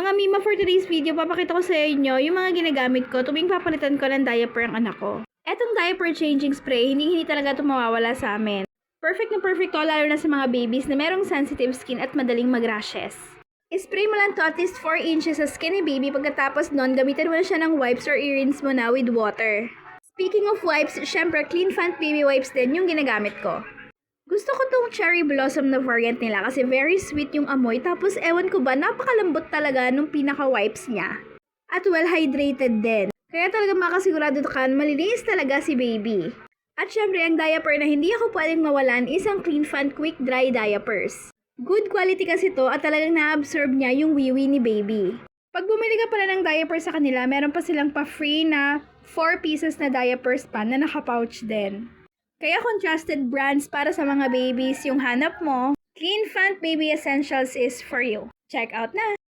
Mga Mima, for today's video, papakita ko sa inyo yung mga ginagamit ko tuwing papalitan ko ng diaper ang anak ko. Etong diaper changing spray, hindi talaga ito mawawala sa amin. Perfect na perfect to lalo na sa mga babies na merong sensitive skin at madaling mag-rashes. Spray mo lang to at least 4 inches sa skin ni baby, pagkatapos nun, gamitan mo na siya ng wipes or i-rinse mo na with water. Speaking of wipes, syempre Clean Fant baby wipes din yung ginagamit ko. Gusto ko tong cherry blossom na variant nila kasi very sweet yung amoy, tapos ewan ko ba, napakalambot talaga nung pinaka-wipes niya. At well hydrated din. Kaya talaga makasigurado ka, malilinis talaga si baby. At syempre ang diaper na hindi ako pwedeng mawalan is ang Clean Fant Quick Dry Diapers. Good quality kasi to at talagang na-absorb niya yung wiwi ni baby. Pag bumili ka pala ng diaper sa kanila, meron pa silang pa-free na 4 pieces na diapers pa na naka-pouch din. Kaya kung trusted brands para sa mga babies yung hanap mo, Clean Fant Baby Essentials is for you. Check out na!